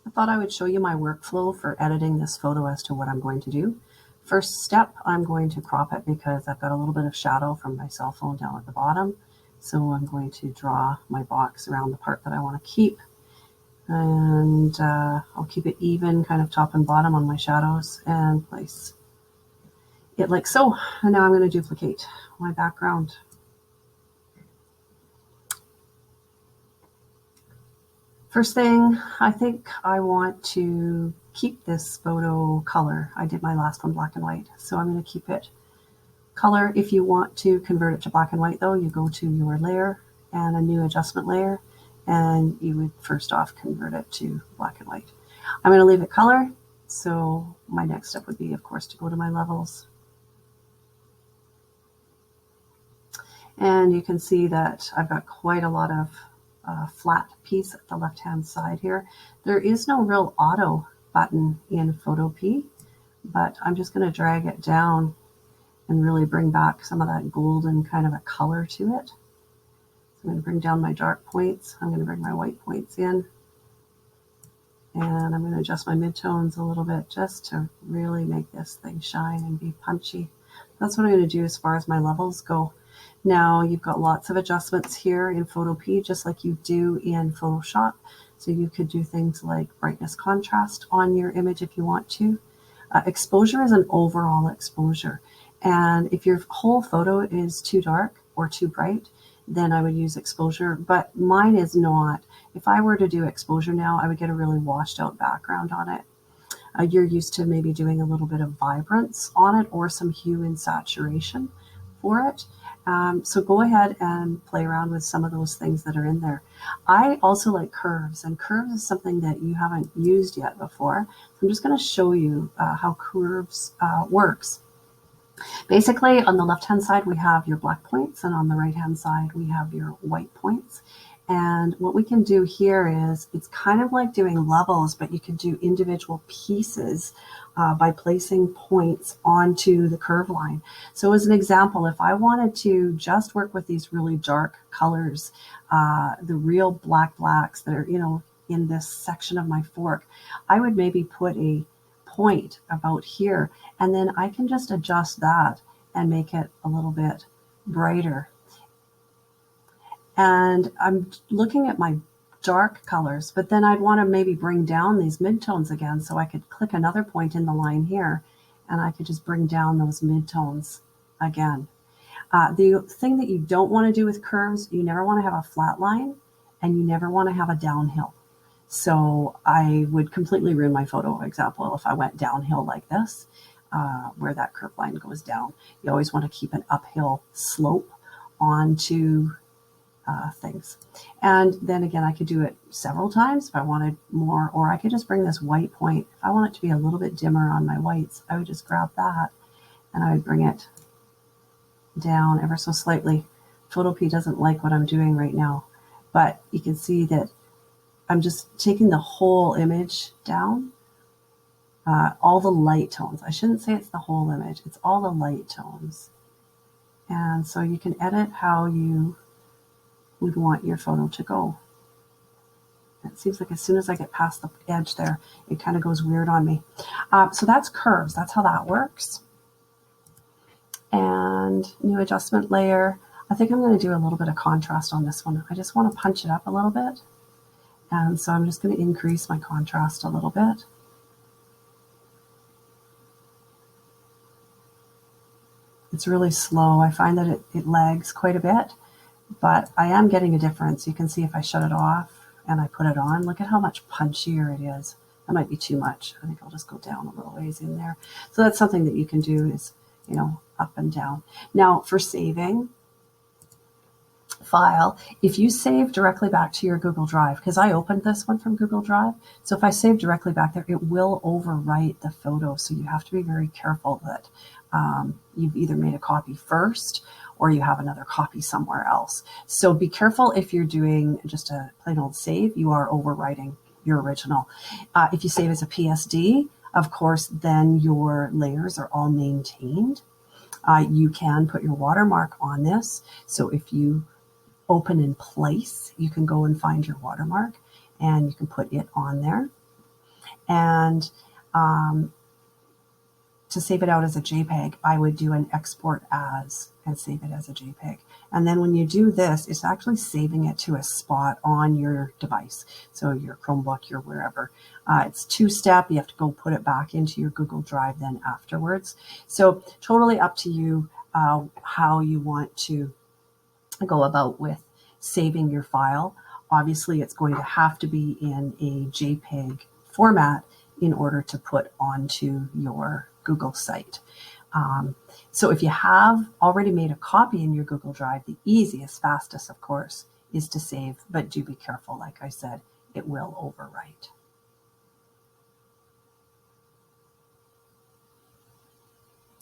I thought I would show you my workflow for editing this photo as to what I'm going to do. First step, I'm going to crop it because I've got a little bit of shadow from my cell phone down at the bottom. So I'm going to draw my box around the part that I want to keep. And I'll keep it even, kind of top and bottom on my shadows, and place it like so. And now I'm going to duplicate my background. First thing, I think I want to keep this photo color. I did my last one black and white, so I'm going to keep it color. If you want to convert it to black and white though, you go to your layer and a new adjustment layer, and you would first off convert it to black and white. I'm going to leave it color, so my next step would be, of course, to go to my levels. And you can see that I've got quite a lot of flat piece at the left-hand side here. There is no real auto button in Photopea, but I'm just going to drag it down and really bring back some of that golden kind of a color to it. So I'm going to bring down my dark points. I'm going to bring my white points in. And I'm going to adjust my midtones a little bit just to really make this thing shine and be punchy. That's what I'm going to do as far as my levels go. Now you've got lots of adjustments here in Photopea, just like you do in Photoshop. So you could do things like brightness, contrast on your image if you want to. Exposure is an overall exposure. And if your whole photo is too dark or too bright, then I would use exposure, but mine is not. If I were to do exposure now, I would get a really washed out background on it. You're used to maybe doing a little bit of vibrance on it or some hue and saturation for it. So go ahead and play around with some of those things that are in there. I also like curves, and curves is something that you haven't used yet before. So I'm just going to show you how curves works. Basically, on the left-hand side, we have your black points, and on the right-hand side, we have your white points. And what we can do here is, it's kind of like doing levels, but you can do individual pieces by placing points onto the curve line. So as an example, if I wanted to just work with these really dark colors, the real blacks that are, in this section of my fork, I would maybe put a point about here, and then I can just adjust that and make it a little bit brighter. And I'm looking at my dark colors, but then I'd want to maybe bring down these midtones again, so I could click another point in the line here and I could just bring down those midtones again. The thing that you don't want to do with curves, you never want to have a flat line and you never want to have a downhill. So I would completely ruin my photo example if I went downhill like this, where that curve line goes down. You always want to keep an uphill slope onto things. And then again, I could do it several times if I wanted more, or I could just bring this white point. If I want it to be a little bit dimmer on my whites, I would just grab that and I would bring it down ever so slightly. Photopea doesn't like what I'm doing right now, but you can see that I'm just taking the whole image down, all the light tones. I shouldn't say it's the whole image, it's all the light tones. And so you can edit how you would want your photo to go. It seems like as soon as I get past the edge there, it kind of goes weird on me. So that's curves, that's how that works. And new adjustment layer. I think I'm going to do a little bit of contrast on this one. I just want to punch it up a little bit. And so I'm just going to increase my contrast a little bit. It's really slow. I find that it lags quite a bit, but I am getting a difference. You can see if I shut it off and I put it on, look at how much punchier it is. That might be too much. I think I'll just go down a little ways in there. So that's something that you can do is, up and down. Now for saving file, if you save directly back to your Google Drive, because I opened this one from Google Drive, so if I save directly back there, it will overwrite the photo. So you have to be very careful that you've either made a copy first or you have another copy somewhere else. So be careful if you're doing just a plain old save, you are overwriting your original. If you save as a PSD, of course, then your layers are all maintained. You can put your watermark on this. So if you open in place, you can go and find your watermark and you can put it on there. And to save it out as a JPEG, I would do an export as and save it as a JPEG. And then when you do this, it's actually saving it to a spot on your device. So your Chromebook, your wherever. It's two-step. You have to go put it back into your Google Drive then afterwards. So totally up to you how you want to go about with saving your file. Obviously, it's going to have to be in a JPEG format in order to put onto your Google site. So if you have already made a copy in your Google Drive, the easiest, fastest, of course, is to save, but do be careful. Like I said, it will overwrite.